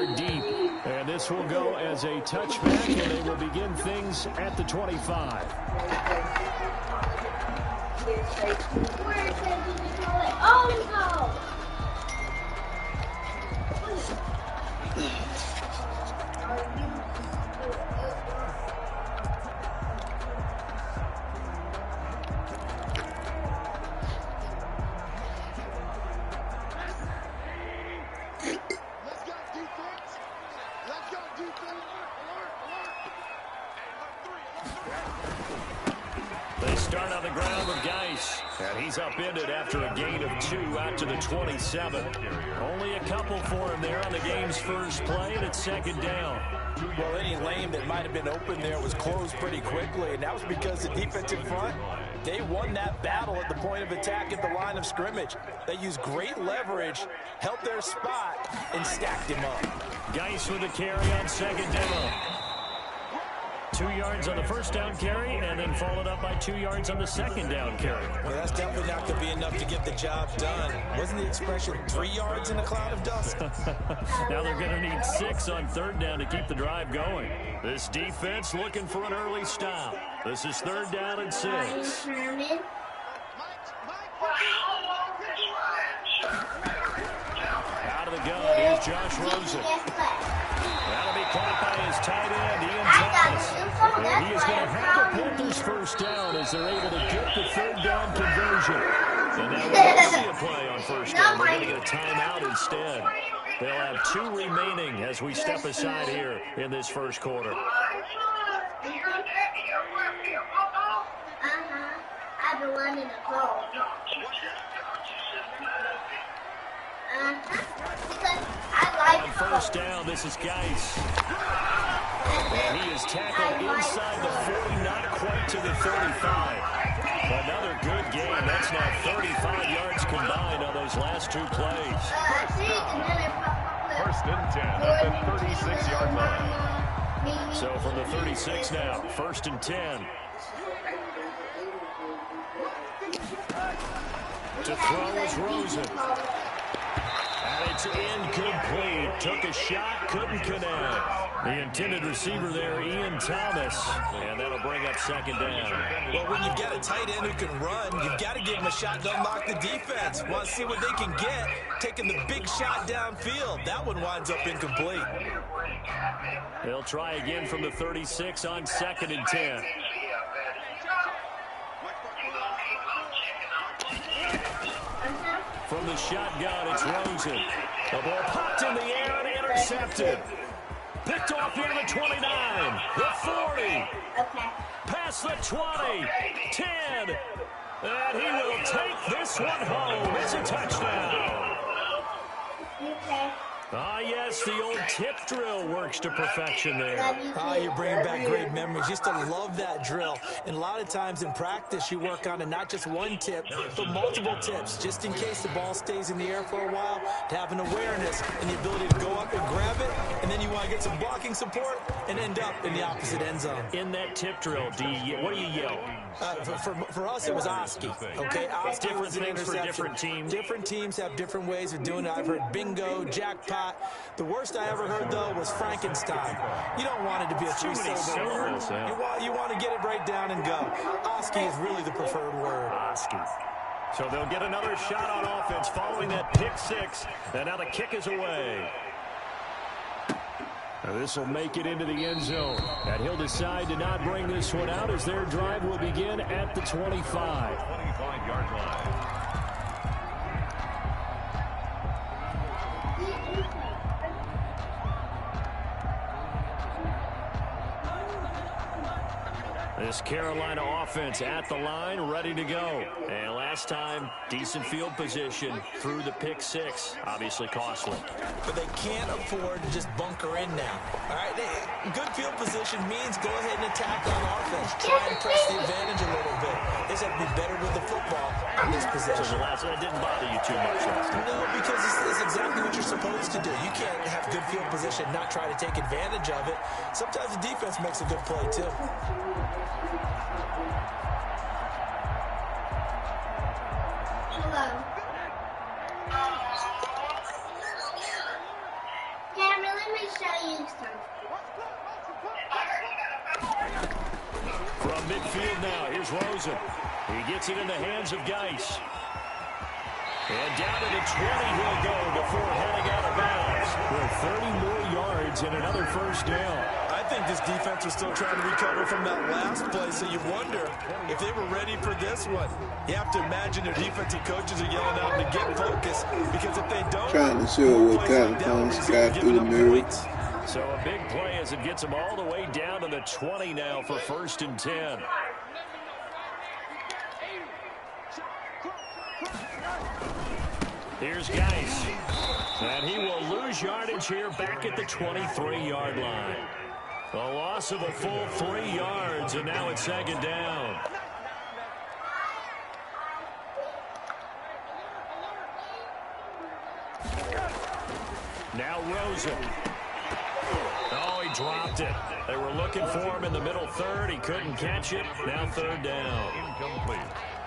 yard deep. And this will go as a touchback, and they will begin things at the 25. Oh, no. They start on the ground with Geis, and he's upended after a gain of 2 out to the 27. Only a couple for him there on the game's first play, and it's second down. Well, any lane that might have been open there was closed pretty quickly, and that was because the defensive front, they won that battle at the point of attack at the line of scrimmage. They used great leverage, held their spot, and stacked him up. Geis with the carry on second down. 2 yards on the first down carry, and then followed up by 2 yards on the second down carry. Well, that's definitely not going to be enough to get the job done. Wasn't the expression 3 yards in a cloud of dust? Now they're going to need 6 on third down to keep the drive going. This defense looking for an early stop. This is third down and 6. Out of the gun, here's Josh Rosen. That'll be caught by his tight end, Ian Thomas. And he is going to have the Panthers first down as they're able to get the third down conversion. And now we don't see a play on first down. They're going to get a timeout instead. They'll have 2 remaining as we step aside here in this first quarter. I've been running the ball. On first down, this is Geis. And he is tackled inside the 40, not quite to the 35. Another good game. That's now 35 yards combined on those last 2 plays. First and 10 at the 36-yard line. So from the 36 now, first and 10. To throw is Rosen. And it's incomplete. Took a shot, couldn't connect. The intended receiver there, Ian Thomas. And that'll bring up second down. Well, when you've got a tight end who can run, you've got to give him a shot to unlock the defense. Want to see what they can get, taking the big shot downfield. That one winds up incomplete. They'll try again from the 36 on second and 10. From the shotgun, it's Rosen. The ball popped in the air and intercepted. Picked off near the 29, the 40, past the 20, 10, and he will take this one home. It's a touchdown. Ah, yes, the old tip drill works to perfection there. Ah, you're bringing back great memories. Used to love that drill. And a lot of times in practice, you work on it, not just one tip, but multiple tips, just in case the ball stays in the air for a while, to have an awareness and the ability to go up and grab it, and then you want to get some blocking support and end up in the opposite end zone. In that tip drill, what do you yell? For us, it was Oski. Okay, Oski different was an things for interception. different teams. Different teams have different ways of doing it. I've heard bingo, jackpot. The worst I ever heard, though, was Frankenstein. You don't want it to be a three-syllable word. You want to get it right down and go. Oski is really the preferred word. Oski. So they'll get another shot on offense following that pick 6. And now the kick is away. Now this will make it into the end zone. And he'll decide to not bring this one out as their drive will begin at the 25. 25-yard line. This Carolina offense at the line, ready to go. And last time, decent field position through the pick 6. Obviously costly. But they can't afford to just bunker in now. All right, good field position means go ahead and attack on offense. Try and press the advantage a little bit. They just have to be better with the football in this possession. So the last one didn't bother you too much last time. No, because it's exactly what you're supposed to do. You can't have good field position and not try to take advantage of it. Sometimes the defense makes a good play, too. Hello. Camera, let me show you something. From midfield now, here's Rosen. He gets it in the hands of Geis. And down to the 20 he'll go before heading out of bounds. With 30 more yards and another first down. I think this defense was still trying to recover from that last play, so you wonder if they were ready for this one. You have to imagine their defensive coaches are yelling out to get focused, because if they don't, trying to show what kind of fun Scott through the mirror. So a big play as it gets them all the way down to the 20 now for 1st and 10. Here's Geis. And he will lose yardage here back at the 23-yard line. A loss of a full 3 yards, and now it's 2nd down. Now Rosen. Oh, he dropped it. They were looking for him in the middle third. He couldn't catch it. Now 3rd down. Incomplete.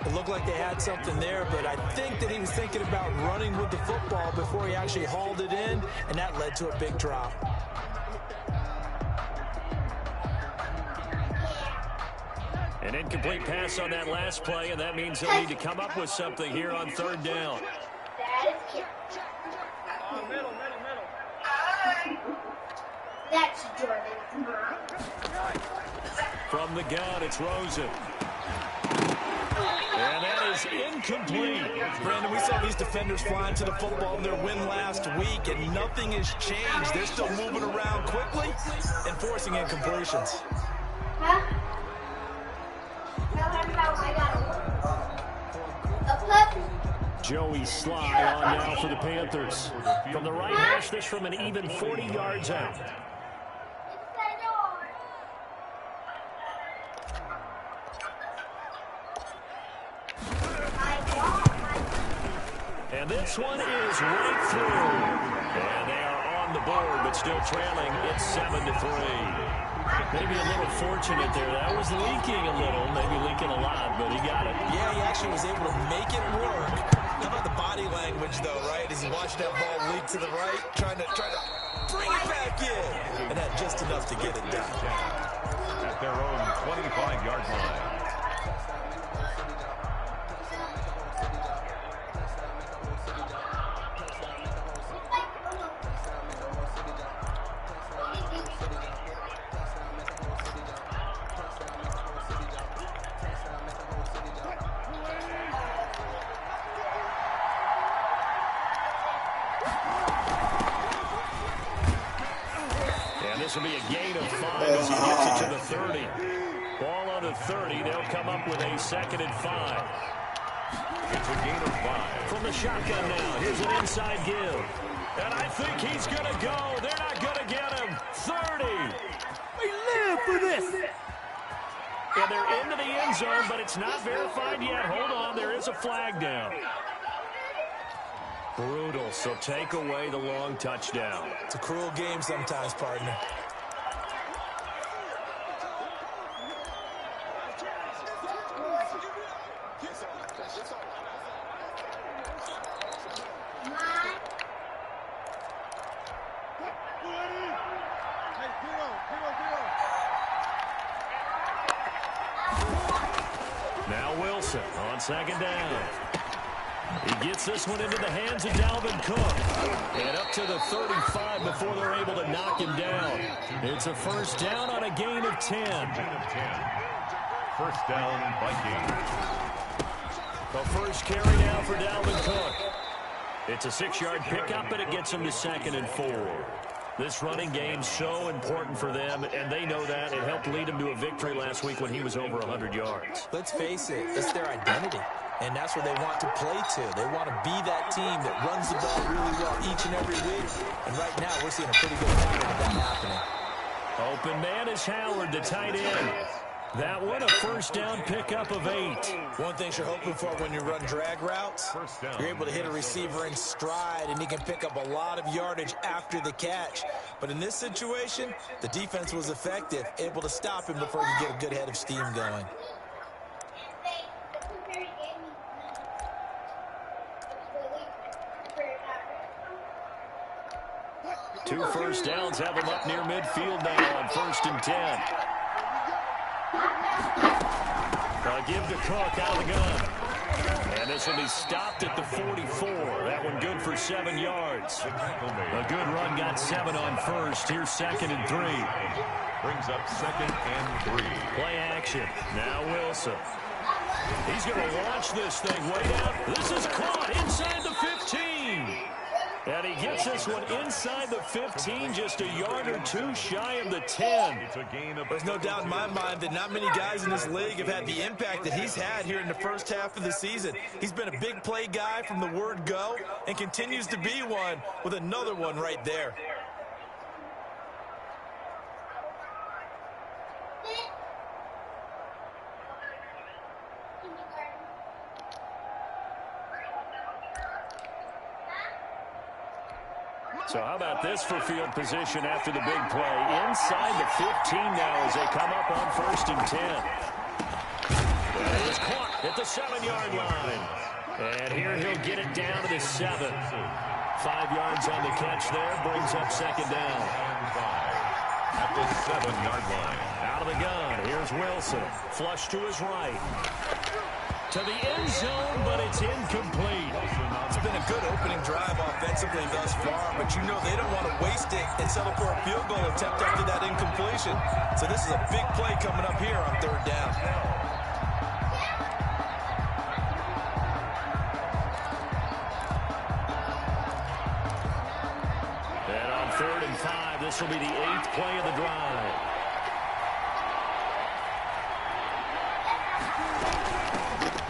It looked like they had something there, but I think that he was thinking about running with the football before he actually hauled it in, and that led to a big drop. An incomplete pass on that last play, and that means they'll need to come up with something here on 3rd down. That's Jordan's mom. From the gun, it's Rosen. And that is incomplete. Brandon, we saw these defenders flying to the football in their win last week, and nothing has changed. They're still moving around quickly and forcing incompletions. Huh? A puppy. Joey Sly on now for the Panthers. From the right hash, this from an even 40 yards out. And this one is right through. And they are on the board, but still trailing. It's 7-3. Maybe a little fortunate there. That was leaking a little, maybe leaking a lot, but he got it. Yeah, he actually was able to make it work. How about the body language, though, right? As he watched that ball leak to the right, trying to bring it back in. And that just enough to get it done. At their own 25-yard line. This will be a gain of 5 as he gets it to the 30. Ball on the 30. They'll come up with a 2nd and 5. It's a gain of 5. From the shotgun now. Here's an inside give. And I think he's going to go. They're not going to get him. 30. We live for this. And they're into the end zone, but it's not verified yet. Hold on. There is a flag down. Brutal, so take away the long touchdown. It's a cruel game sometimes, partner. Now Wilson on 2nd down. He gets this one into the hands of Dalvin Cook. And up to the 35 before they're able to knock him down. It's a 1st down on a gain of 10. 1st down, Vikings. The first carry now for Dalvin Cook. It's a 6-yard pickup, and it gets him to 2nd and 4. This running game's so important for them, and they know that. It helped lead them to a victory last week when he was over 100 yards. Let's face it, it's their identity. And that's where they want to play to. They want to be that team that runs the ball really well each and every week. And right now, we're seeing a pretty good pattern of that happening. Open man is Howard, the tight end. That one, a 1st down pickup of 8. One thing you're hoping for when you run drag routes, you're able to hit a receiver in stride, and he can pick up a lot of yardage after the catch. But in this situation, the defense was effective, able to stop him before he could get a good head of steam going. 2 first downs have him up near midfield now on 1st and 10. They'll give to Cook out of the gun. And this will be stopped at the 44. That one good for 7 yards. A good run got 7 on 1st. Here's 2nd and 3. Brings up 2nd and 3. Play action. Now Wilson. He's going to launch this thing way down. This is caught inside the 15. And he gets this one inside the 15, just a yard or 2 shy of the 10. It's a gain of... There's no doubt in my mind that not many guys in this league have had the impact that he's had here in the first half of the season. He's been a big play guy from the word go and continues to be one with another one right there. So how about this for field position after the big play? Inside the 15 now as they come up on 1st and 10. And he was caught at the 7-yard line. And here he'll get it down to the 7. 5 yards on the catch there, brings up 2nd down. At the 7-yard line. Out of the gun, here's Wilson. Flush to his right. To the end zone, but it's incomplete. It's been a good opening drive offensively thus far, but you know they don't want to waste it and settle for a field goal attempt after that incompletion. So this is a big play coming up here on 3rd down. And on 3rd and 5, this will be the 8th play of the drive.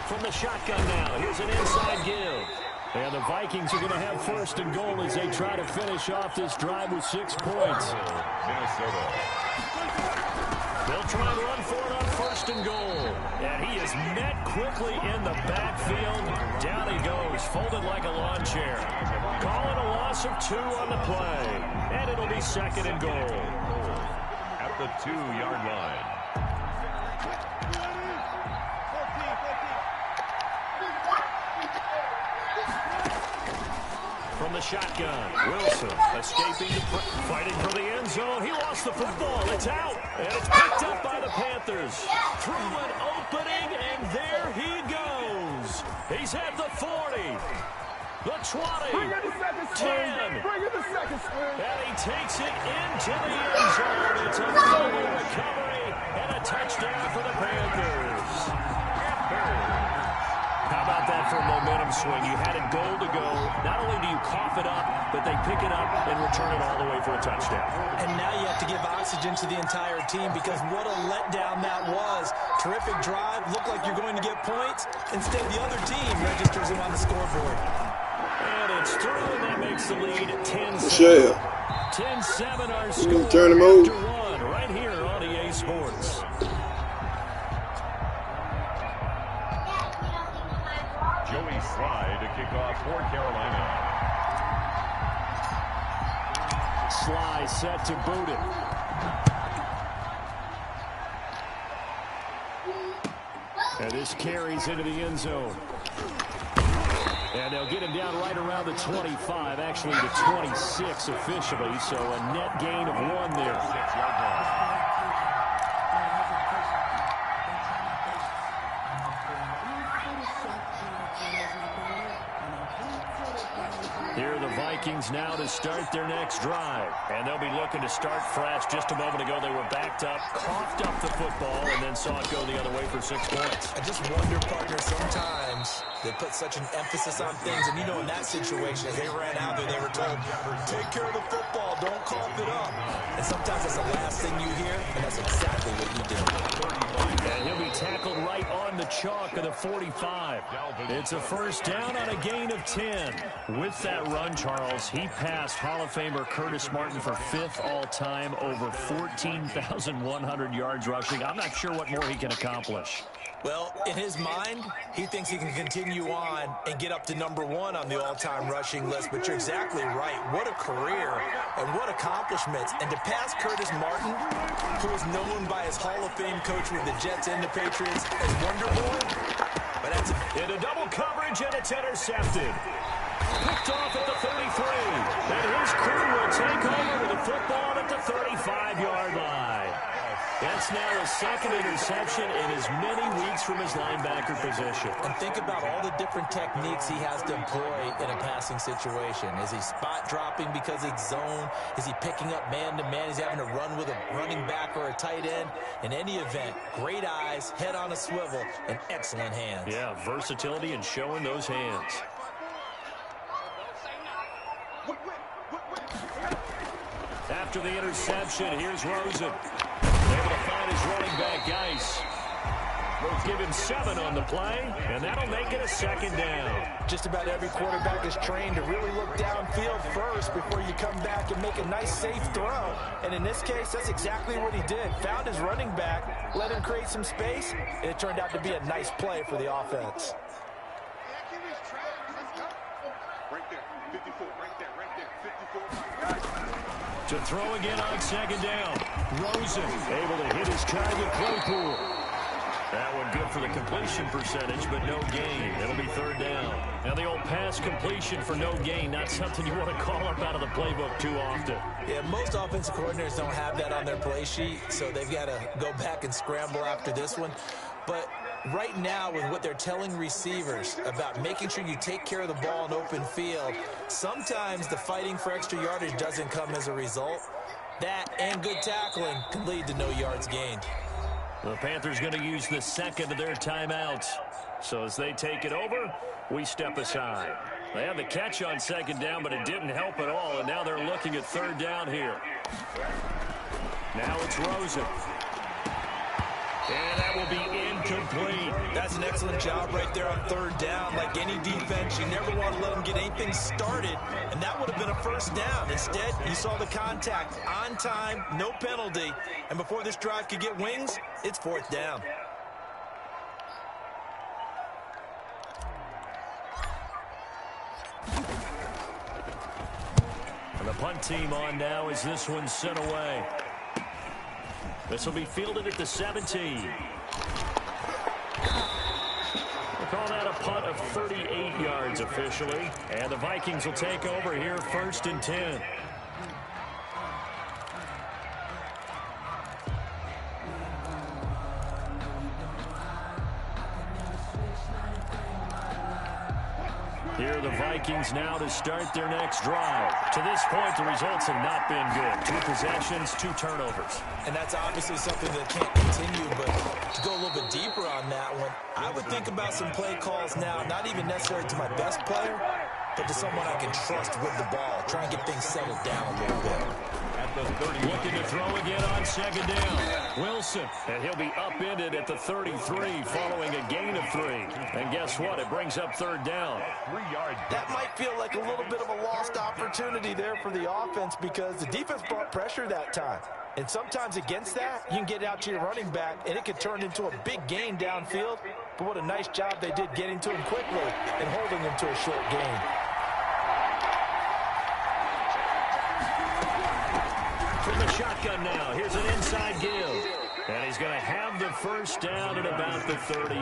From the shotgun now, here's an inside give. And the Vikings are going to have 1st and goal as they try to finish off this drive with 6 points. Minnesota. They'll try and run for it on 1st and goal. And he is met quickly in the backfield. Down he goes, folded like a lawn chair. Call it a loss of 2 on the play. And it'll be 2nd and goal. At the 2-yard line. From the shotgun, Wilson escaping, fighting for the end zone. He lost the football. It's out, and it's picked up by the Panthers. Through an opening, and there he goes. He's had the 40, the 20, 10, and he takes it into the end zone. It's a fumble recovery and a touchdown for the Panthers. How about that for a momentum swing? You had a goal to go. Not only do you cough it up, but they pick it up and return it all the way for a touchdown. And now you have to give oxygen to the entire team because what a letdown that was. Terrific drive. Looked like you're going to get points. Instead, the other team registers him on the scoreboard. And it's through, and that makes the lead 10-7. 10-7 our score turn him over. After 1 right here on EA Sports. Joey Sly to kick off for Carolina. Sly set to boot it. And this carries into the end zone. And they'll get him down right around the 25, actually the 26 officially, so a net gain of 1 there. 6-yard line. Here are the Vikings now to start their next drive. And they'll be looking to start fresh. Just a moment ago, they were backed up, coughed up the football, and then saw it go the other way for 6 points. I just wonder, partner, sometimes they put such an emphasis on things. And, you know, in that situation, as they ran out there, they were told, take care of the football, don't cough it up. And sometimes that's the last thing you hear, and that's exactly what he did. And he'll be tackled right on the chalk of the 45. It's a 1st down on a gain of 10. With that run, Charles, he passed Hall of Famer Curtis Martin for 5th all-time, over 14,100 yards rushing. I'm not sure what more he can accomplish. Well, in his mind, he thinks he can continue on and get up to #1 on the all-time rushing list. But you're exactly right. What a career and what accomplishments. And to pass Curtis Martin, who is known by his Hall of Fame coach with the Jets and the Patriots as Wonder Boy, but that's into double coverage, and it's intercepted. Picked off at the 35. And his crew will take over with the football at the 35-yard line. That's now his second interception in as many weeks from his linebacker position. And think about all the different techniques he has to employ in a passing situation. Is he spot dropping because it's zone? Is he picking up man-to-man? Is he having to run with a running back or a tight end? In any event, great eyes, head on a swivel, and excellent hands. Yeah, versatility and showing those hands. After the interception, here's Rosen. Able to find his running back, Geis. We'll give him 7 on the play, and that'll make it a second down. Just about every quarterback is trained to really look downfield first before you come back and make a nice, safe throw. And in this case, that's exactly what he did. Found his running back, let him create some space, and it turned out to be a nice play for the offense. Right there, 54, right there, 54. To throw again on second down. Rosen able to hit his target, Claypool. That one good for the completion percentage, but no gain. It'll be third down. Now the old pass completion for no gain, not something you want to call up out of the playbook too often. Yeah, most offensive coordinators don't have that on their play sheet, so they've got to go back and scramble after this one. But right now, with what they're telling receivers about making sure you take care of the ball in open field, sometimes the fighting for extra yardage doesn't come as a result. That and good tackling can lead to no yards gained. The Panthers going to use the second of their timeouts. So as they take it over, we step aside. They had the catch on second down, but it didn't help at all, and now they're looking at third down here. Now it's Rosen. And that will be incomplete. That's an excellent job right there on third down. Like any defense, you never want to let them get anything started, and that would have been a first down. Instead, you saw the contact on time, no penalty, and before this drive could get wings, it's fourth down. And the punt team on now as this one's sent away. This will be fielded at the 17. We'll call that a punt of 38 yards officially. And the Vikings will take over here, 1st and 10. Here are the Vikings now to start their next drive. To this point, the results have not been good. 2 possessions, 2 turnovers. And that's obviously something that can't continue, but to go a little bit deeper on that one, I would think about some play calls now, not even necessarily to my best player, but to someone I can trust with the ball. Try and get things settled down a little bit. Looking to throw again on second down. Wilson, and he'll be upended at the 33 following a gain of 3. And guess what? It brings up third down. 3 yards. That might feel like a little bit of a lost opportunity there for the offense because the defense brought pressure that time. And sometimes against that, you can get out to your running back, and it could turn into a big gain downfield. But what a nice job they did getting to him quickly and holding him to a short gain. From the shotgun now, here's an inside give. And he's going to have the first down at about the 38.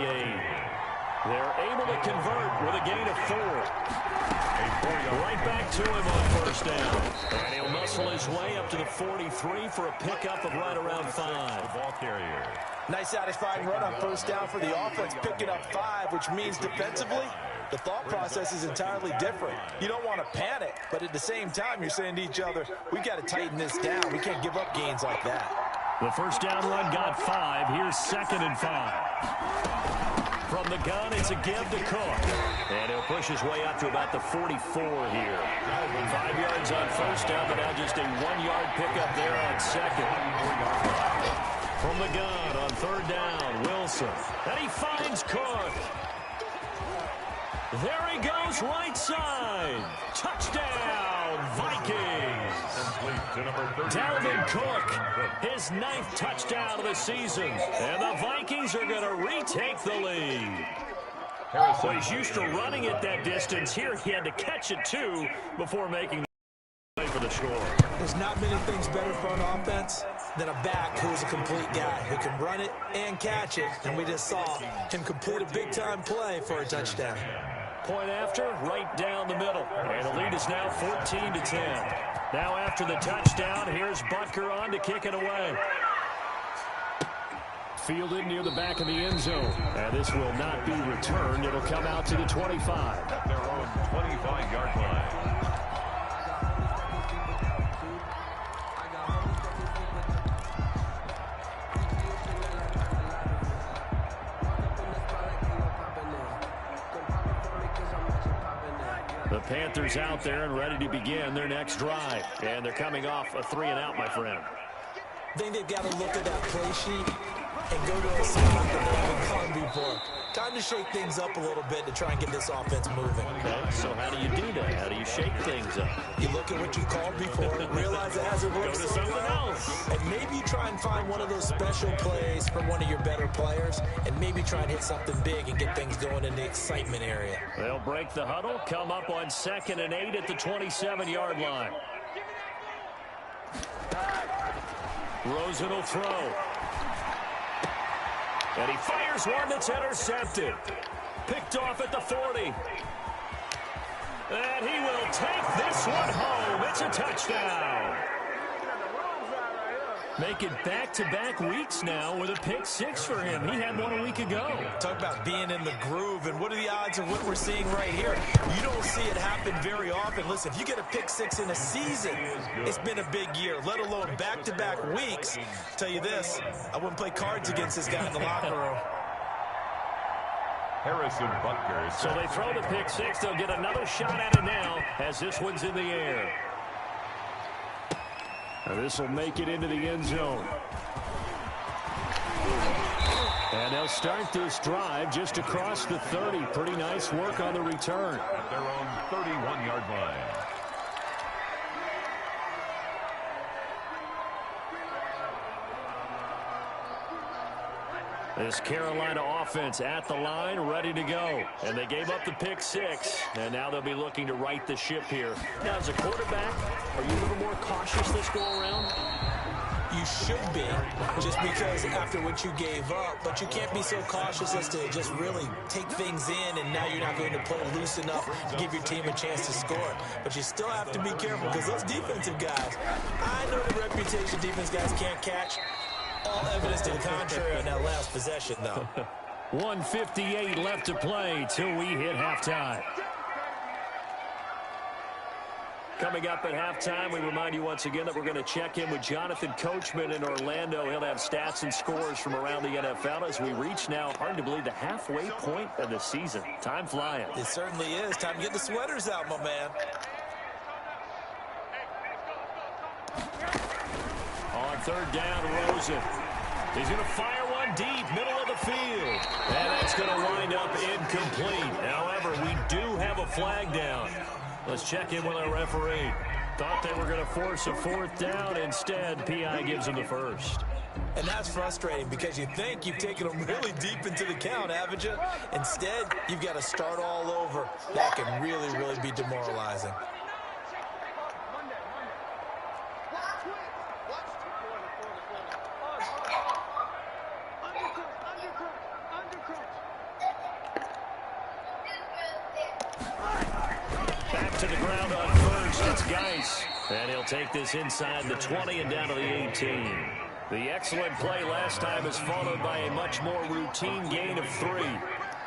They're able to convert with a gain of 4. Right back to him on first down. And he'll muscle his way up to the 43 for a pickup of right around 5. The ball carrier. Nice satisfying run on first down for the offense, picking up 5, which means defensively, the thought process is entirely different. You don't want to panic, but at the same time, you're saying to each other, we've got to tighten this down. We can't give up gains like that. The first down run got 5. Here's 2nd and 5. From the gun, it's a give to Cook. And he'll push his way up to about the 44 here. 5 yards on first down, but now just a 1-yard pickup there on second. From the gun on third down, Wilson. And he finds Cook. There he goes, right side. Touchdown, Vikings. Dalvin Cook, his 9th touchdown of the season. And the Vikings are going to retake the lead. Well, he's used to running it that distance. Here he had to catch it, too, before making the play for the score. There's not many things better for an offense than a back who's a complete guy who can run it and catch it. And we just saw him complete a big-time play for a touchdown. Point after, right down the middle. And the lead is now 14-10. Now after the touchdown, here's Butker on to kick it away. Fielded near the back of the end zone. And this will not be returned. It'll come out to the 25. At their own 25-yard line. The Panthers out there and ready to begin their next drive. And they're coming off a 3-and-out, my friend. I think they've got to look at that play sheet and go to a spot that they haven't gone before. Time to shake things up a little bit to try and get this offense moving. Okay, so how do you do that? How do you shake things up? You look at what you called before, realize it hasn't worked. Go to something else. And maybe you try and find one of those special plays from one of your better players, and maybe try and hit something big and get things going in the excitement area. They'll break the huddle, come up on 2nd and 8 at the 27-yard line. Rosen will throw. And he fires one that's intercepted. Picked off at the 40. And he will take this one home. It's a touchdown. Make it back-to-back weeks now with a pick 6 for him. He had one a week ago. Talk about being in the groove, and what are the odds of what we're seeing right here? You don't see it happen very often. Listen, if you get a pick 6 in a season, it's been a big year, let alone back-to-back weeks. I'll tell you this, I wouldn't play cards against this guy in the locker room. Harrison Butker. So they throw the pick 6. They'll get another shot at it now as this one's in the air. And this will make it into the end zone. And they'll start this drive just across the 30. Pretty nice work on the return. At their own 31-yard line. This Carolina offense at the line, ready to go. And they gave up the pick 6, and now they'll be looking to right the ship here. Now, as a quarterback, are you a little more cautious this go around? You should be, just because after what you gave up, but you can't be so cautious as to just really take things in, and now you're not going to play loose enough to give your team a chance to score. But you still have to be careful, because those defensive guys, I know the reputation defense guys can't catch. All evidence to the contrary on that last possession, though. 1:58 left to play till we hit halftime. Coming up at halftime, we remind you once again that we're going to check in with Jonathan Coachman in Orlando. He'll have stats and scores from around the NFL as we reach now, hard to believe, the halfway point of the season. Time flying. It certainly is. Time to get the sweaters out, my man. On 3rd down, Rosen. He's going to fire one deep, middle of the field. And that's going to wind up incomplete. However, we do have a flag down. Let's check in with our referee. Thought they were going to force a 4th down. Instead, P.I. gives them the first. And that's frustrating because you think you've taken them really deep into the count, haven't you? Instead, you've got to start all over. That can really, really be demoralizing. To the ground on 1st, it's Geis. And he'll take this inside the 20 and down to the 18. The excellent play last time is followed by a much more routine gain of 3.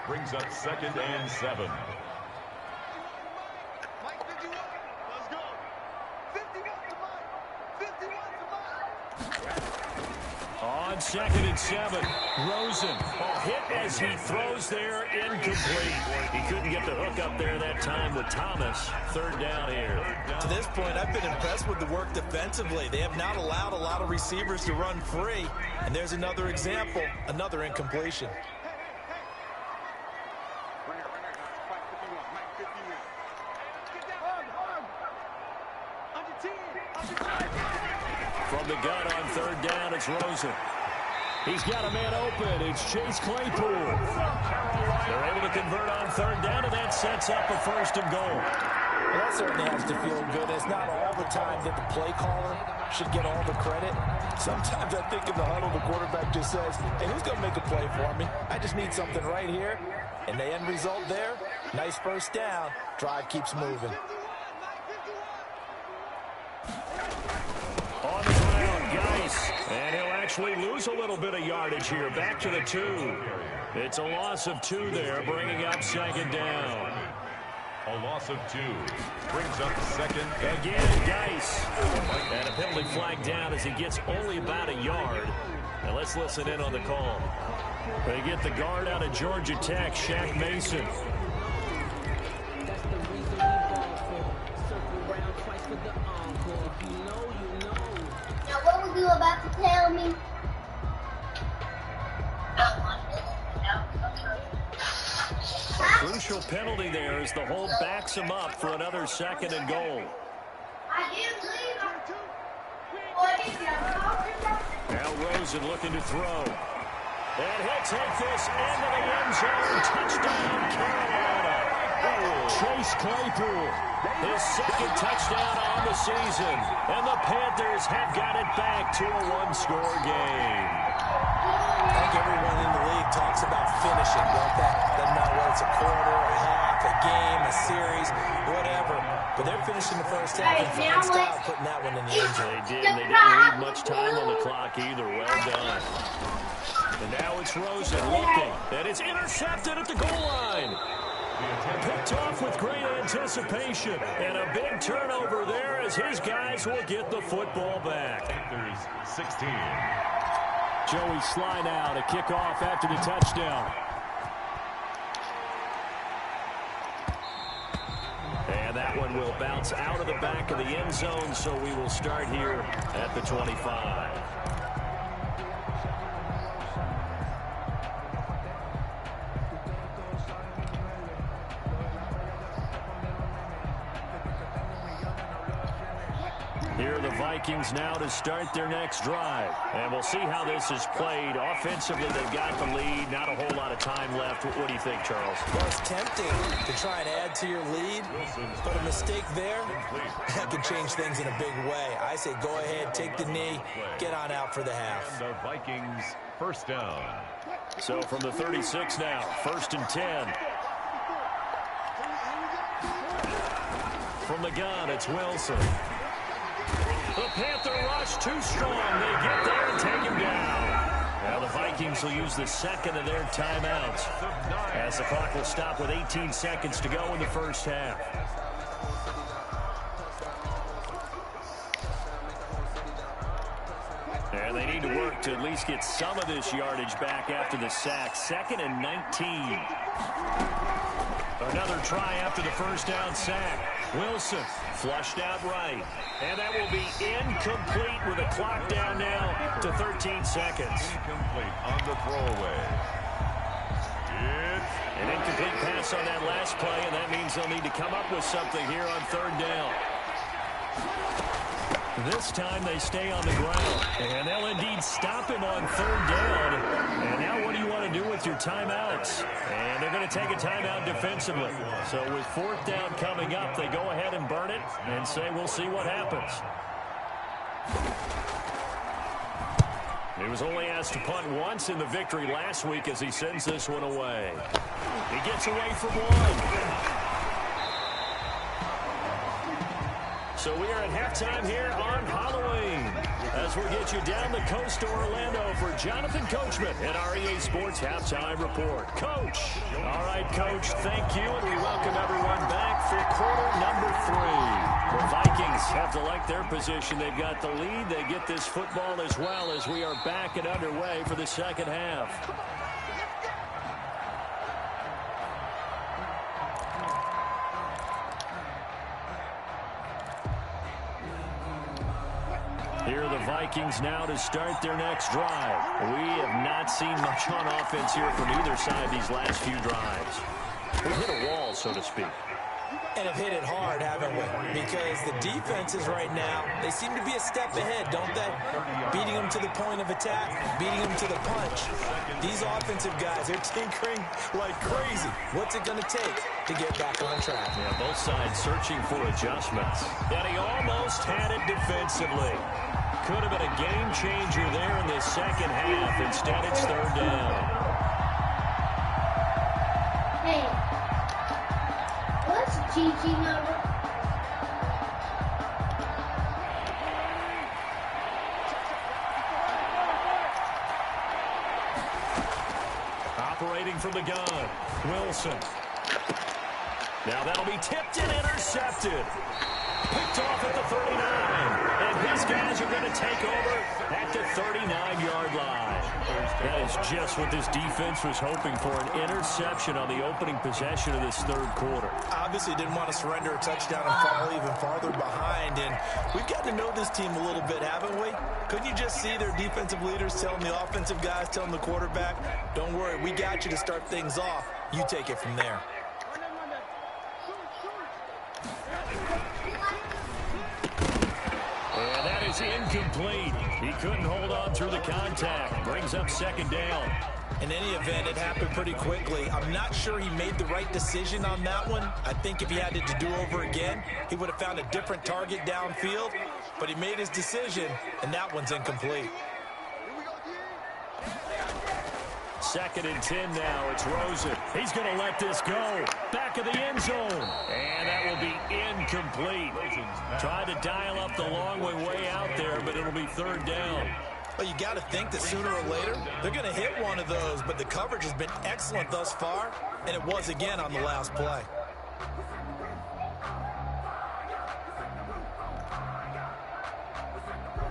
Brings up 2nd and 7. On 2nd and 7, Rosen. Hit as he throws there, incomplete. He couldn't get the hook up there that time with Thomas. 3rd down here. To this point, I've been impressed with the work defensively. They have not allowed a lot of receivers to run free. And there's another example, another incompletion. From the gun on 3rd down, it's Rosen. He's got a man open. It's Chase Claypool. They're able to convert on 3rd down, and that sets up a 1st and goal. Well, that certainly has to feel good. It's not all the time that the play caller should get all the credit. Sometimes I think in the huddle, the quarterback just says, hey, who's going to make a play for me? I just need something right here. And the end result there, Nice first down. Drive keeps moving. On the ground, Geis. And he'll actually lose a little bit of yardage here. Back to the 2. It's a loss of 2 there, bringing up second down. A loss of 2 brings up second. Again, Geis. And a penalty flag down as he gets only about a yard. Now let's listen in on the call. They get the guard out of Georgia Tech, Shaq Mason. Now, what were you about to tell me? A crucial penalty there as the hold backs him up for another 2nd and goal. I didn't leave. Now Rosen looking to throw. And he'll take this into the end zone. Touchdown, Carolina. Chase Claypool, his 2nd touchdown on the season. And the Panthers have got it back to a 1-score game. I think everyone in the league talks about finishing, don't they? Doesn't matter whether it's a quarter, a half, a game, a series, whatever. But they're finishing the first half in fine style, putting that one in the end zone. They did, and they didn't leave much time on the clock either. Well done. And now it's Rosen looking, and it's intercepted at the goal line. Picked off with great anticipation, and a big turnover there as his guys will get the football back. Panthers 16. Joey slide out, a kickoff after the touchdown. And that one will bounce out of the back of the end zone, so we will start here at the 25. Here are the Vikings now to start their next drive. And we'll see how this is played. Offensively, they've got the lead. Not a whole lot of time left. What do you think, Charles? Well, it's tempting to try and add to your lead, but a mistake there, that can change things in a big way. I say go ahead, take the knee, get on out for the half. And the Vikings first down. So from the 36 now, 1st and 10. From the gun, it's Wilson. The Panther rush too strong. They get there and take him down. Now the Vikings will use the 2nd of their timeouts as the clock will stop with 18 seconds to go in the first half. And they need to work to at least get some of this yardage back after the sack. 2nd and 19. Another try after the first down sack. Wilson flushed out right. And that will be incomplete with the clock down now to 13 seconds. Incomplete on the throwaway. It's An incomplete pass on that last play, and that means they'll need to come up with something here on 3rd down. This time they stay on the ground, and they'll indeed stop him on 3rd down. And now what do you want to do with your timeouts? And they're going to take a timeout defensively. So with 4th down coming up, they go ahead and burn it and say we'll see what happens. He was only asked to punt once in the victory last week as he sends this one away. He gets away from one. So we are at halftime here on Halloween as we'll get you down the coast to Orlando for Jonathan Coachman and our EA Sports Halftime Report. Coach. All right, Coach, thank you, and we welcome everyone back for quarter number 3. The Vikings have to like their position. They've got the lead. They get this football as well as we are back and underway for the second half. Here are the Vikings now to start their next drive. We have not seen much on offense here from either side these last few drives. We've hit a wall, so to speak. And have hit it hard, haven't we? Because the defenses right now, they seem to be a step ahead, don't they? Beating them to the point of attack, beating them to the punch. These offensive guys, they're tinkering like crazy. What's it going to take to get back on track? Yeah, both sides searching for adjustments. And he almost had it defensively. Could have been a game changer there in this second half. Instead, it's 3rd down. Hey. GG number. Operating from the gun, Wilson. Now that'll be tipped and intercepted. Picked off at the 39. And his guys are going to take over at the 39-yard line. That is just what this defense was hoping for, an interception on the opening possession of this third quarter. Obviously didn't want to surrender a touchdown and fall even farther behind. And we've gotten to know this team a little bit, haven't we? Couldn't you just see their defensive leaders telling the offensive guys, telling the quarterback, don't worry, we got you to start things off. You take it from there. And that is incomplete. He couldn't hold on through the contact. Brings up second down. In any event, it happened pretty quickly. I'm not sure he made the right decision on that one. I think if he had it to do over again, he would have found a different target downfield. But he made his decision, and that one's incomplete. 2nd and 10 now. It's Rosen. He's going to let this go. Back of the end zone. And that will be incomplete. Tried to dial up the long way out there, but it'll be 3rd down. Well, you got to think that sooner or later, they're going to hit one of those. But the coverage has been excellent thus far, and it was again on the last play.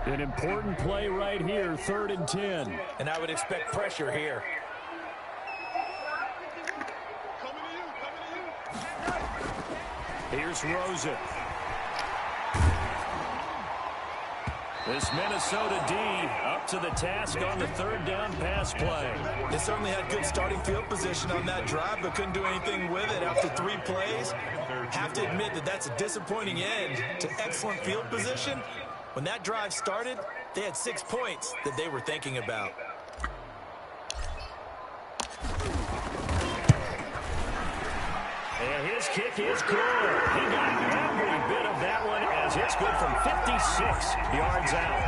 An important play right here, 3rd and 10. And I would expect pressure here. Here's Rosen. This Minnesota D up to the task on the 3rd down pass play. They certainly had good starting field position on that drive, but couldn't do anything with it after 3 plays. Have to admit that that's a disappointing end to excellent field position. When that drive started, they had 6 points that they were thinking about. And his kick is good. He got every bit of that one as it's good from 56 yards out.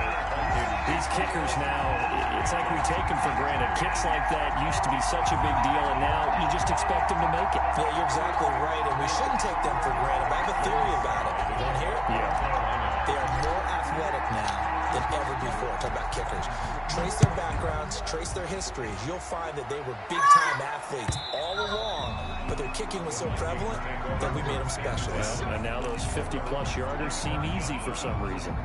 These kickers now, it's like we take them for granted. Kicks like that used to be such a big deal, and now you just expect them to make it. Yeah, you're exactly right, and we shouldn't take them for granted. I have a theory about it. You want to hear it? Yeah. They are more athletic now than ever before. Talk about kickers. Trace their backgrounds, trace their histories. You'll find that they were big-time athletes all along, but their kicking was so prevalent that we made them specialists. Well, and now those 50-plus yarders seem easy for some reason.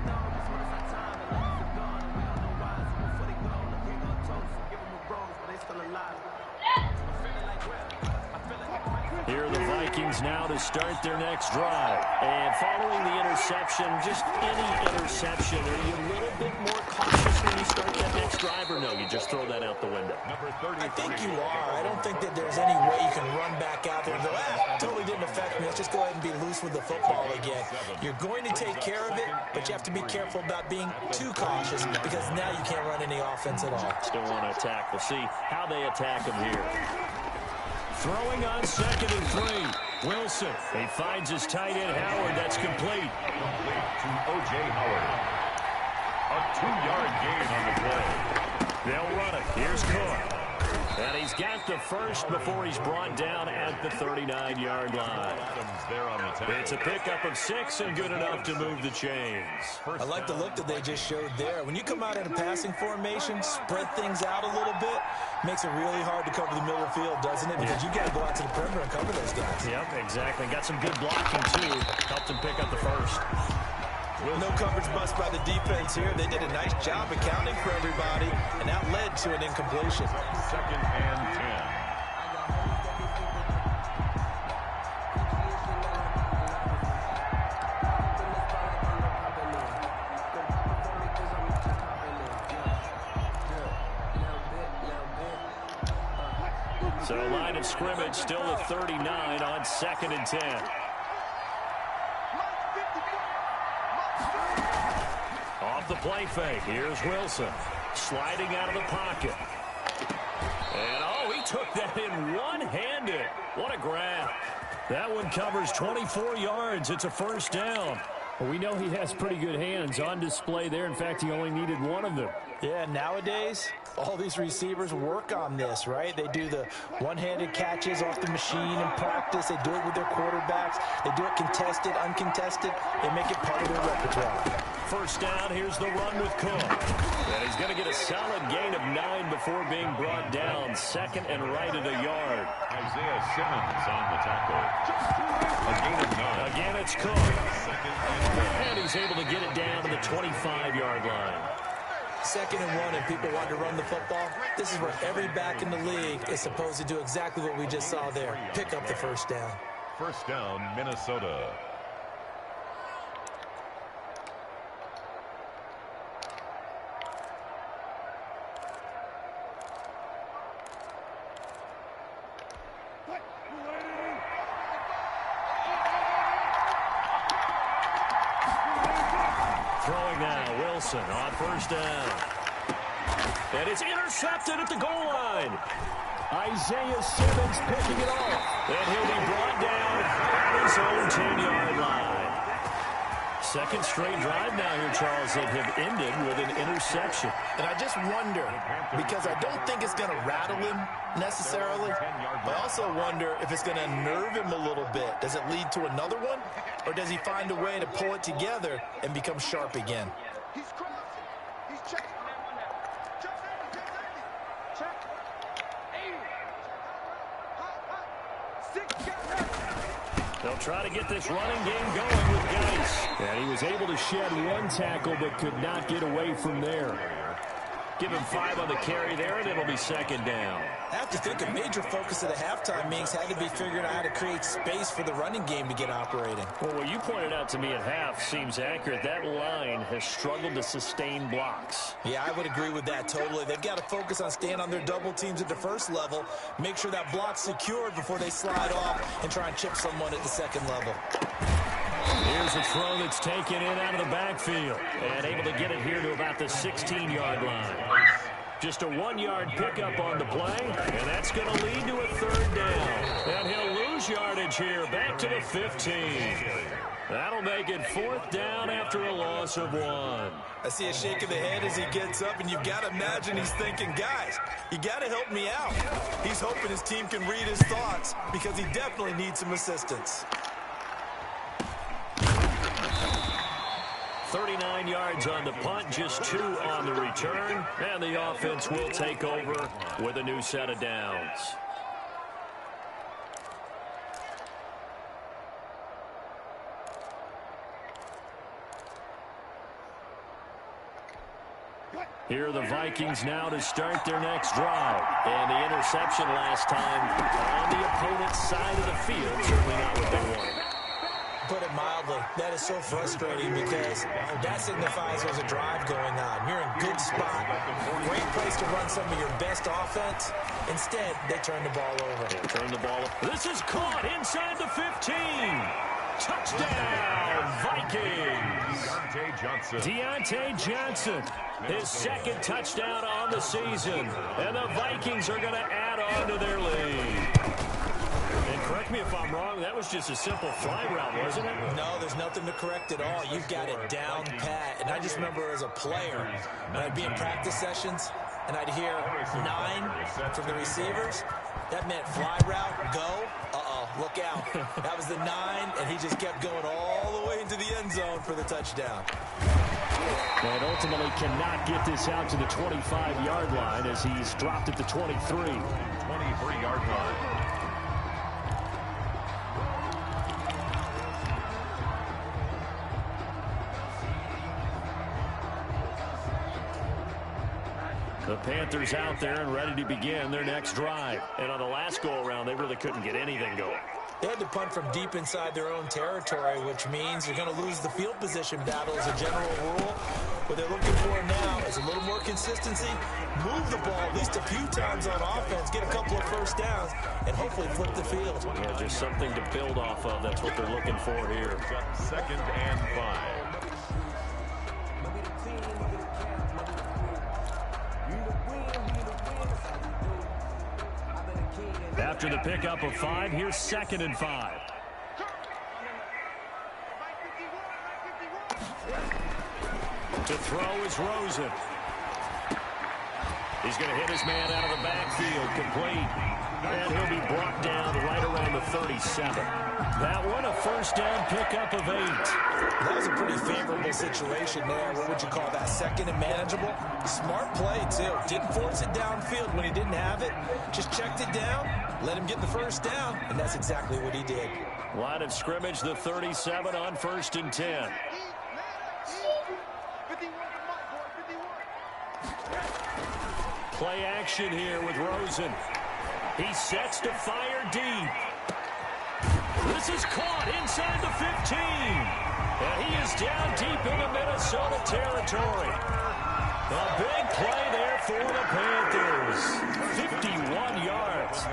Here are the Vikings now to start their next drive. And following the interception, just any interception, are you a little bit more cautious when you start that next drive, or no, you just throw that out the window? I think you are. I don't think that there's any way you can run back out there and go, totally didn't affect me. Let's just go ahead and be loose with the football again. You're going to take care of it, but you have to be careful about being too cautious because now you can't run any offense at all. Still want to attack. We'll see how they attack them here. Throwing on 2nd and 3. Wilson. He finds his tight end, Howard. That's complete. To O.J. Howard. A 2-yard gain on the play. They'll run it. Here's Cook. And he's got the first before he's brought down at the 39-yard line. It's a pickup of 6 and good enough to move the chains. I like the look that they just showed there. When you come out in a passing formation, spread things out a little bit, makes it really hard to cover the middle of the field, doesn't it? Because you got to go out to the perimeter and cover those guys. Yep, exactly. Got some good blocking, too. Helped him pick up the first. No coverage bust by the defense here. They did a nice job accounting for everybody, and that led to an incompletion. 2nd and 10. So line of scrimmage still at 39 on 2nd and 10. Off the play fake. Here's Wilson. Sliding out of the pocket. And, oh, he took that in one-handed. What a grab. That one covers 24 yards. It's a 1st down. Well, we know he has pretty good hands on display there. In fact, he only needed one of them. Yeah, nowadays, all these receivers work on this, right? They do the one-handed catches off the machine in practice. They do it with their quarterbacks. They do it contested, uncontested. They make it part of their repertoire. First down, here's the run with Cook. And he's going to get a solid gain of 9 before being brought down. Second and right at a yard. Isaiah Simmons on the tackle. A gain of 9. Again, it's Cook. And he's able to get it down to the 25-yard line. 2nd and 1 and people want to run the football. This is where every back in the league is supposed to do exactly what we just saw there. Pick up the first down. First down, Minnesota. Throwing now, Wilson on first down. And it's intercepted at the goal line. Isaiah Simmons picking it off. And he'll be brought down at his own 10-yard line. Second straight drive now here, Charles, that have ended with an interception. And I just wonder, because I don't think it's going to rattle him necessarily, but I also wonder if it's going to nerve him a little bit. Does it lead to another one, or does he find a way to pull it together and become sharp again? They'll try to get this running game going with Geis. And he was able to shed one tackle but could not get away from there. Give him 5 on the carry there, and it'll be second down. I have to think a major focus of the halftime meetings had to be figuring out how to create space for the running game to get operating. Well, what you pointed out to me at half seems accurate. That line has struggled to sustain blocks. Yeah, I would agree with that totally. They've got to focus on staying on their double teams at the first level, make sure that block's secured before they slide off and try and chip someone at the second level. Here's a throw that's taken in out of the backfield and able to get it here to about the 16-yard line. Just a 1-yard pickup on the play, and that's going to lead to a third down. And he'll lose yardage here, back to the 15. That'll make it 4th down after a loss of 1. I see a shake of the head as he gets up, and you've got to imagine he's thinking, guys, you got to help me out. He's hoping his team can read his thoughts because he definitely needs some assistance. 39 yards on the punt, just 2 on the return, and the offense will take over with a new set of downs. Here are the Vikings now to start their next drive. And the interception last time on the opponent's side of the field, certainly not what they wanted. Put it mildly, that is so frustrating because that signifies there's a drive going on. You're in good spot, great place to run some of your best offense. Instead, they turn the ball over. They turn the ball over. This is caught inside the 15. Touchdown, Vikings. Deontay Johnson, his 2nd touchdown on the season. And the Vikings are going to add on to their lead. And correct me if I'm wrong, that was just a simple fly route, wasn't it? No, there's nothing to correct at all. You've got it down pat. And I just remember as a player, when I'd be in practice sessions, and I'd hear 9 from the receivers. That meant fly route, go. Look out. That was the 9, and he just kept going all the way into the end zone for the touchdown. And ultimately cannot get this out to the 25-yard line as he's dropped at the 23. 23-yard line. The Panthers out there and ready to begin their next drive. And on the last go-around, they really couldn't get anything going. They had to punt from deep inside their own territory, which means they're going to lose the field position battle as a general rule. What they're looking for now is a little more consistency, move the ball at least a few times on offense, get a couple of first downs, and hopefully flip the field. Yeah, just something to build off of. That's what they're looking for here. 2nd and 5. After the pickup of 5, here's 2nd and 5. To throw is Rosen. He's going to hit his man out of the backfield, complete. And he'll be brought down right around the 37. That one, a first down pickup of 8. That was a pretty favorable situation there. What would you call that? Second and manageable? Smart play, too. Didn't force it downfield when he didn't have it. Just checked it down, let him get the first down, and that's exactly what he did. Line of scrimmage, the 37 on 1st and 10. Play action here with Rosen. He sets to fire deep. This is caught inside the 15. And he is down deep into Minnesota territory. A big play there for the Panthers. 51 yards.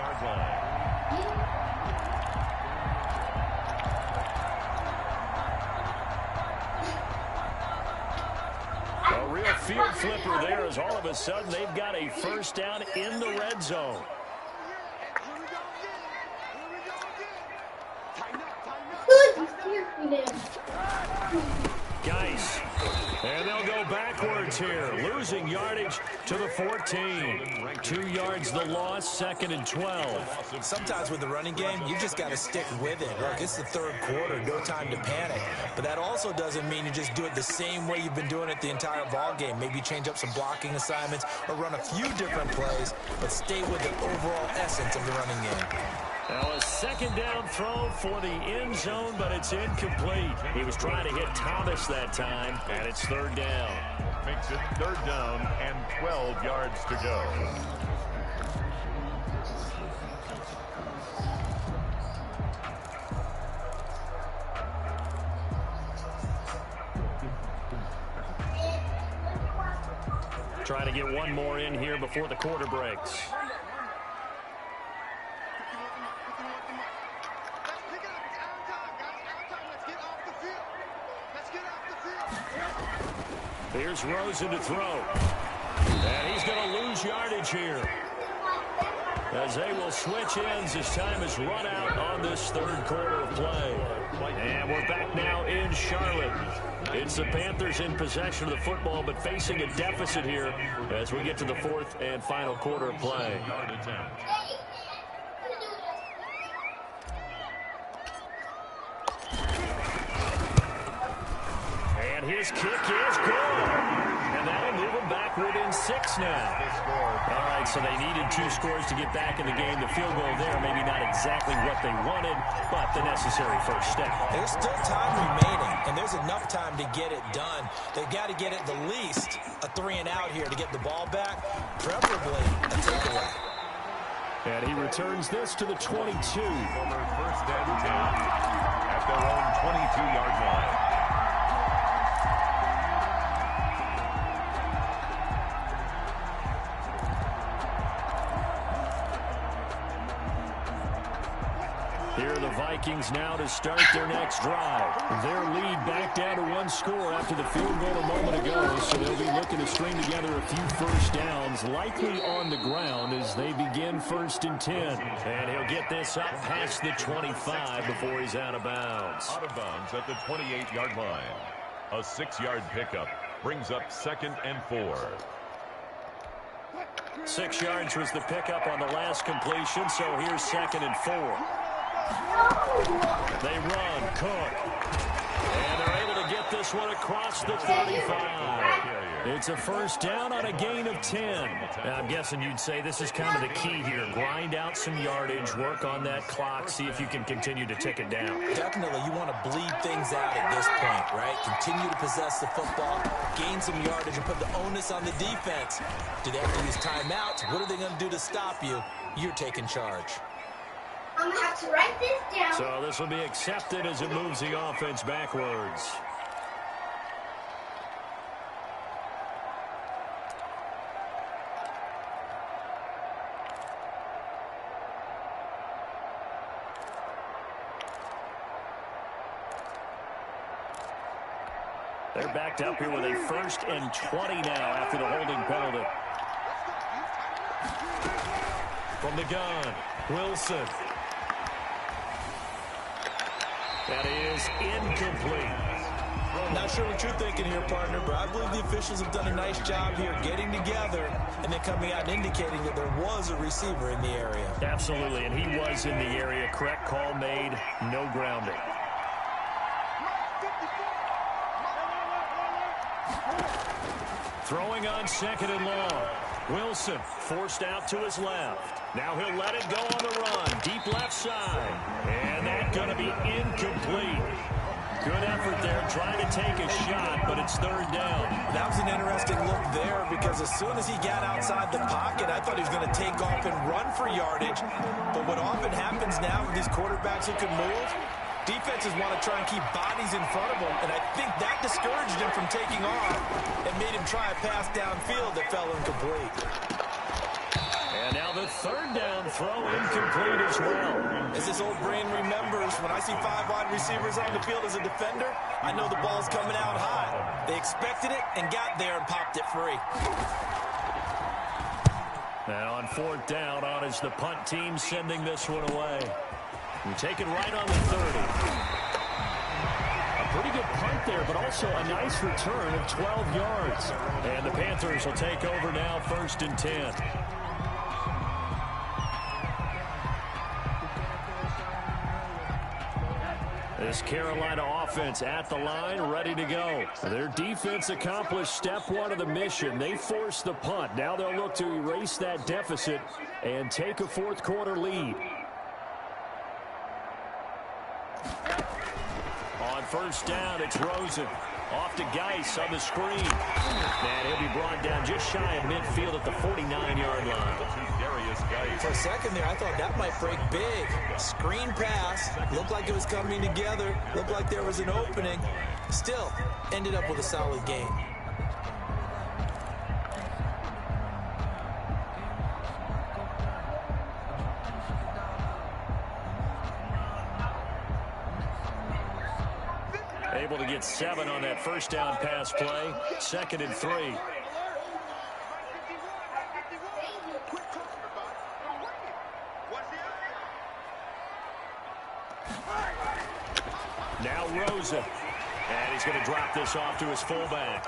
A real field flipper there as all of a sudden they've got a first down in the red zone. Geis. And they'll go backwards here. Losing yardage to the 14. 2 yards the loss, 2nd and 12. Sometimes with the running game, you just got to stick with it. Look, it's the 3rd quarter, no time to panic. But that also doesn't mean you just do it the same way you've been doing it the entire ball game. Maybe change up some blocking assignments or run a few different plays, but stay with the overall essence of the running game. Now a 2nd down throw for the end zone, but it's incomplete. He was trying to hit Thomas that time, and it's 3rd down. Makes it 3rd down and 12 yards to go. Trying to get one more in here before the quarter breaks. Here's Rosen to throw. And he's going to lose yardage here. As they will switch ends as time is run out on this 3rd quarter of play. And we're back now in Charlotte. It's the Panthers in possession of the football, but facing a deficit here as we get to the 4th and final quarter of play. And his kick is good. And that'll move them back within 6 now. All right, so they needed 2 scores to get back in the game. The field goal there, maybe not exactly what they wanted, but the necessary first step. There's still time remaining, and there's enough time to get it done. They've got to get at the least a 3 and out here to get the ball back, preferably a takeaway. And he returns this to the 22. Former 1st and 10 at their own 22-yard line. Here are the Vikings now to start their next drive. Their lead back down to 1 score after the field goal a moment ago, so they'll be looking to string together a few first downs, likely on the ground as they begin 1st and 10. And he'll get this up past the 25 before he's out of bounds. Out of bounds at the 28-yard line. A 6-yard pickup brings up 2nd and 4. 6 yards was the pickup on the last completion, so here's 2nd and 4. They run, Cook. And they're able to get this one across the 35. It's a first down on a gain of 10. Now, I'm guessing you'd say this is kind of the key here. Grind out some yardage, work on that clock, see if you can continue to tick it down. Definitely, you want to bleed things out at this point, right? Continue to possess the football, gain some yardage, and put the onus on the defense. Do they have to use timeouts? What are they going to do to stop you? You're taking charge. I'm going to have to write this down. So this will be accepted as it moves the offense backwards. They're backed up here with a 1st and 20 now after the holding penalty. From the gun, Wilson. That is incomplete. Not sure what you're thinking here, partner, but I believe the officials have done a nice job here getting together and then coming out and indicating that there was a receiver in the area. Absolutely, and he was in the area. Correct call made, no grounding. Throwing on 2nd and long. Wilson forced out to his left. Now he'll let it go on the run. Deep left side. And that's going to be incomplete. Good effort there trying to take a shot, but it's 3rd down. That was an interesting look there because as soon as he got outside the pocket, I thought he was going to take off and run for yardage. But what often happens now with these quarterbacks who can move, defenses want to try and keep bodies in front of them, and I think that discouraged him from taking off and made him try a pass downfield that fell incomplete. And now the 3rd down throw incomplete as well. As this old brain remembers, when I see 5 wide receivers on the field as a defender, I know the ball's coming out high. They expected it and got there and popped it free. Now on 4th down, on is the punt team sending this one away. We take it right on the 30. A pretty good punt there, but also a nice return of 12 yards. And the Panthers will take over now, 1st and 10. This Carolina offense at the line, ready to go. Their defense accomplished step 1 of the mission. They forced the punt. Now they'll look to erase that deficit and take a 4th quarter lead. On 1st down, it's Rosen. Off to Geis on the screen. And he'll be brought down just shy of midfield at the 49-yard line. For a second there, I thought that might break big. Screen pass. Looked like it was coming together. Looked like there was an opening. Still, ended up with a solid gain. Able to get 7 on that 1st down pass play. 2nd and 3. Now Rosen. And he's going to drop this off to his fullback.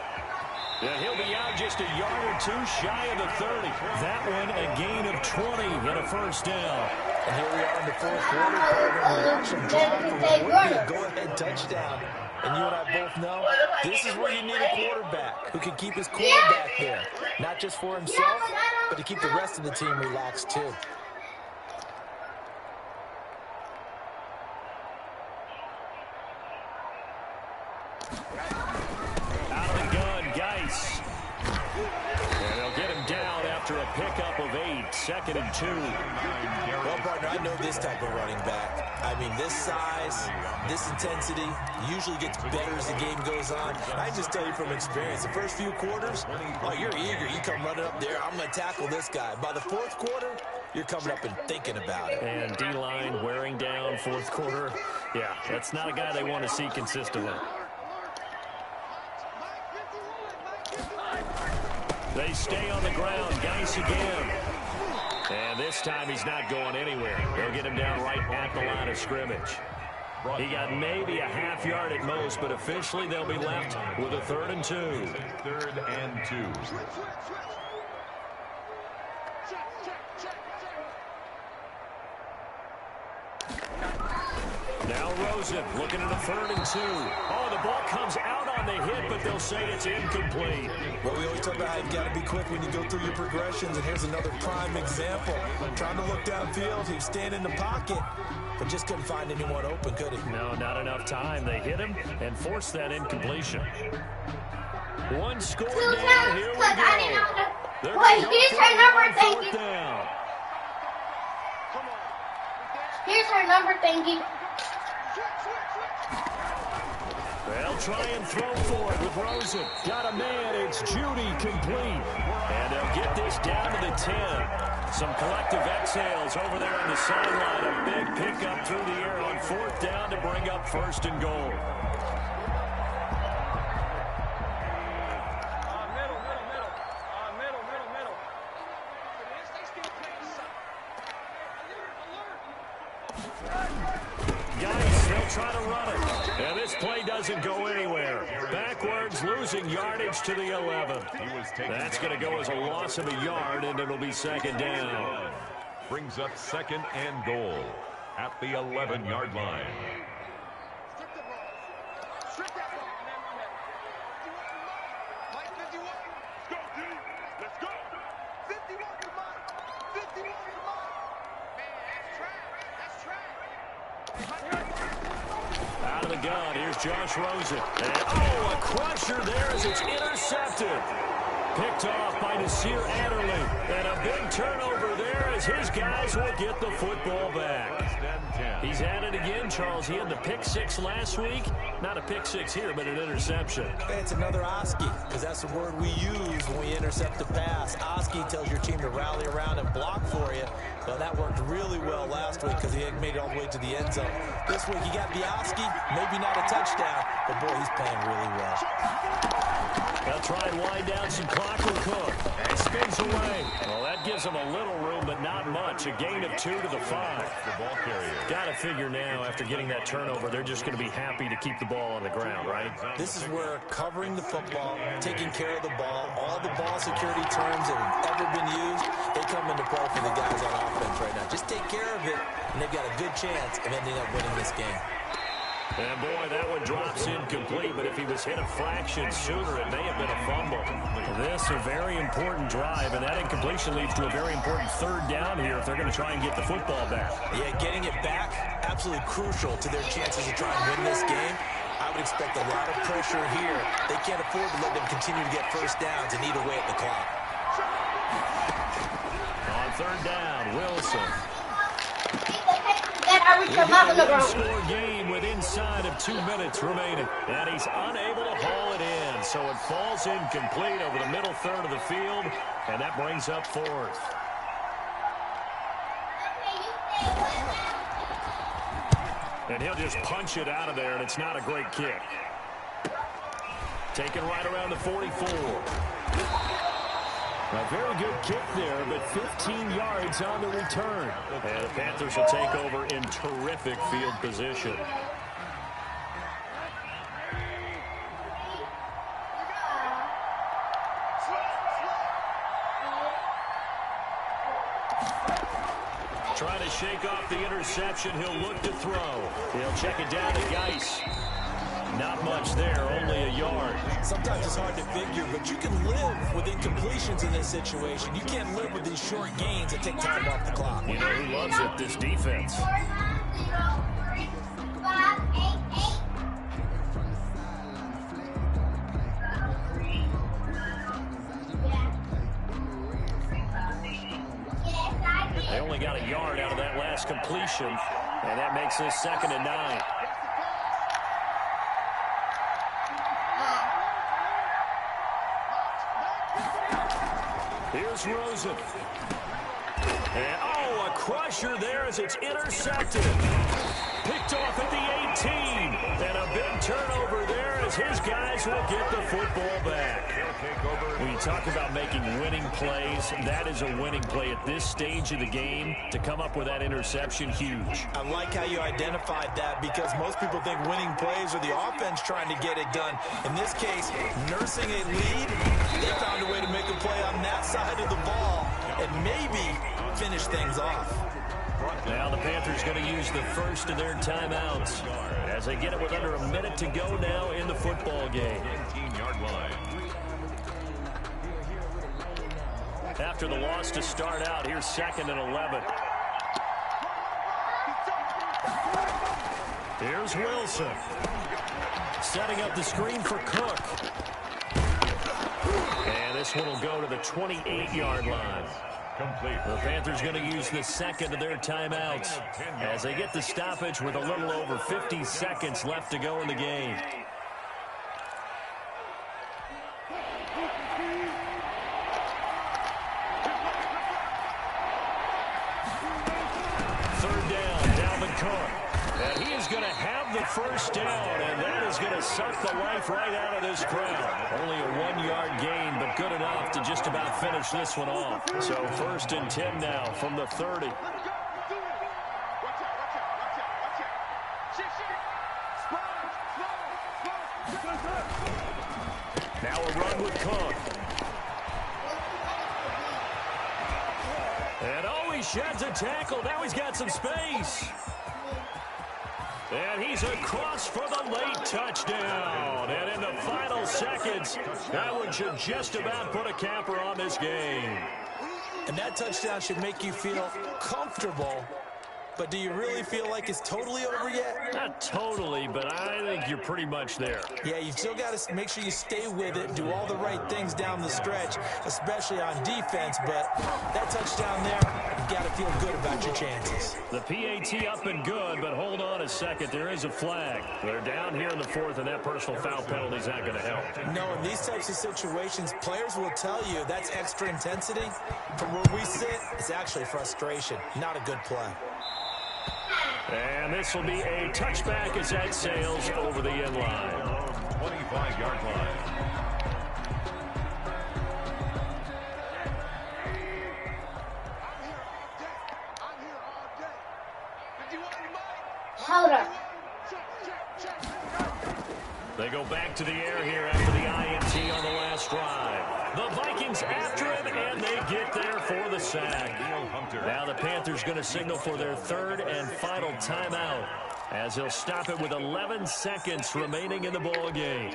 Yeah, he'll be out just a yard or 2 shy of the 30. That one a gain of 20 and a 1st down. And here we are in the 4th quarter. We watch him drop for what would be a go-ahead touchdown. And you and I both know this is where you need a quarterback who can keep his quarterback there. Not just for himself, but to keep the rest of the team relaxed too. Out of the gun, Geis. And they'll get him down after a pickup of 8. 2nd and 2. Well, partner, I know this type of running back. I mean, this size, this intensity usually gets better as the game goes on. I just tell you from experience, the first few quarters, oh, you're eager. You come running up there, I'm going to tackle this guy. By the 4th quarter, you're coming up and thinking about it. And D-line wearing down 4th quarter. Yeah, that's not a guy they want to see consistently. They stay on the ground. Geis again. And this time he's not going anywhere. They'll get him down right at the line of scrimmage. He got maybe a half yard at most, but officially they'll be left with a 3rd and 2. 3rd and 2. Now Rosen looking at a 3rd and 2. Oh, the ball comes out on the hit, but they'll say it's incomplete. Well, we always talk about how you've got to be quick when you go through your progressions, and here's another prime example. Trying to look downfield, he was standing in the pocket, but just couldn't find anyone open, could he? No, not enough time. They hit him and forced that incompletion. 1 score down. Here we go. Wait, here's her number, thank you. Down. Here's her number, thank you. They'll try and throw for it with Rosen. Got a man. It's Judy complete. And they'll get this down to the 10. Some collective exhales over there on the sideline. A big pickup through the air on 4th down to bring up 1st and goal. try to run it. And this play doesn't go anywhere. Backwards, losing yardage to the 11. That's going to go as a loss of a yard, and it'll be second down. Brings up second and goal at the 11-yard line. Out of the gun, here's Josh Rosen. And, a crusher there as it's intercepted. Picked off by Nasir Adderley. And a big turnover there as his guys will get the football back. He's at it again, Charles. He had the pick six last week. Not a pick six here, but an interception. Hey, it's another Oski, because that's the word we use when we intercept the pass. Oski tells your team to rally around and block for you. Well, that worked really well last week because he had made it all the way to the end zone. This week he got the Oski, maybe not a touchdown, but boy, he's playing really well. They'll try and wind down some clock with Cook. And spins away. Well, that gives them a little room, but not much. A gain of 2 to the 5. The ball carrier. Got to figure now, after getting that turnover, they're just going to be happy to keep the ball on the ground, right? This is where covering the football, taking care of the ball, all the ball security terms that have ever been used, they come into play for the guys on offense right now. Just take care of it, and they've got a good chance of ending up winning this game. And boy, that one drops incomplete, but if he was hit a fraction sooner, it may have been a fumble. This a very important drive, and that incompletion leads to a very important third down here if they're going to try and get the football back. Yeah, getting it back, absolutely crucial to their chances to try and win this game. I would expect a lot of pressure here. They can't afford to let them continue to get first downs and eat away at the clock. On third down, Wilson. Score game with inside of 2 minutes remaining. And he's unable to haul it in. So it falls incomplete over the middle third of the field. And that brings up fourth. And he'll just punch it out of there, and it's not a great kick. Taken right around the 44. A very good kick there, but 15 yards on the return. And the Panthers will take over in terrific field position. Trying to shake off the interception. He'll look to throw. He'll check it down to Geis. Not much there, only a yard. Sometimes it's hard to figure, but you can live with incompletions in this situation. You can't live with these short gains that take time off the clock. You know who loves it? This defense. They only got a yard out of that last completion, and that makes this 2nd and 9. Here's Rosen. And, a crusher there as it's intercepted. Picked off at the 18. And a big turnover there as his guys will get the football back. When you talk about making winning plays, that is a winning play at this stage of the game. To come up with that interception, huge. I like how you identified that because most people think winning plays are the offense trying to get it done. In this case, nursing a lead, they found a way to make a play on that side of the ball and maybe finish things off. Now the Panthers going to use the first of their timeouts as they get it with under a minute to go now in the football game. 19-yard line. After the loss to start out, here's 2nd and 11. Here's Wilson. Setting up the screen for Cook. And this one will go to the 28-yard line. Complete. The Panthers going to use the second of their timeouts as they get the stoppage with a little over 50 seconds left to go in the game. Third down, Dalvin Cook. And he is going to have the first down, and that is going to suck the life right out of this crowd. Only a 1-yard gain, but good enough to just about finish this one off. So 1st and 10 now from the 30. And oh, he sheds a tackle. Now he's got some space. And he's across for the late touchdown. And in the final seconds, that one should just about put a capper on this game. And that touchdown should make you feel comfortable. But do you really feel like it's totally over yet? Not totally, but I think you're pretty much there. Yeah, you still got to make sure you stay with it, do all the right things down the stretch, especially on defense. But that touchdown there, you've got to feel good about your chances. The PAT up and good, but hold on a second. There is a flag. They're down here in the fourth, and that personal foul penalty is not going to help. No, in these types of situations, players will tell you that's extra intensity. From where we sit, it's actually frustration, not a good play. And this will be a touchback as that sails over the end line. 25-yard line. Hold up. They go back to the air here after the INT on the last drive. The Vikings after him, and they get there for the sack. Now the Panthers going to signal for their third and final timeout as he'll stop it with 11 seconds remaining in the ball game.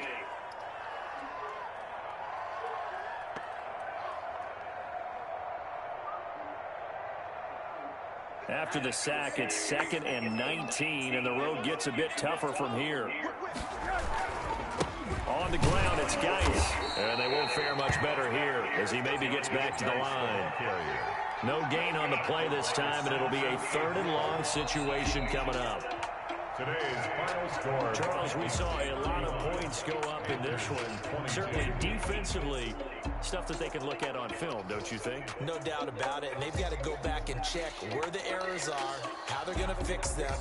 After the sack, it's 2nd and 19, and the road gets a bit tougher from here. On the ground, it's Geis, and they won't fare much better here as he maybe gets back to the line. No gain on the play this time, and it'll be a 3rd and long situation coming up. Today's final score. Charles, we saw a lot of points go up in this one. Certainly defensively, stuff that they can look at on film, don't you think? No doubt about it, and they've got to go back and check where the errors are, how they're going to fix them,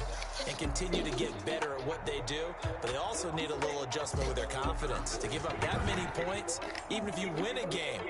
and continue to get better at what they do. But they also need a little adjustment with their confidence. To give up that many points, even if you win a game,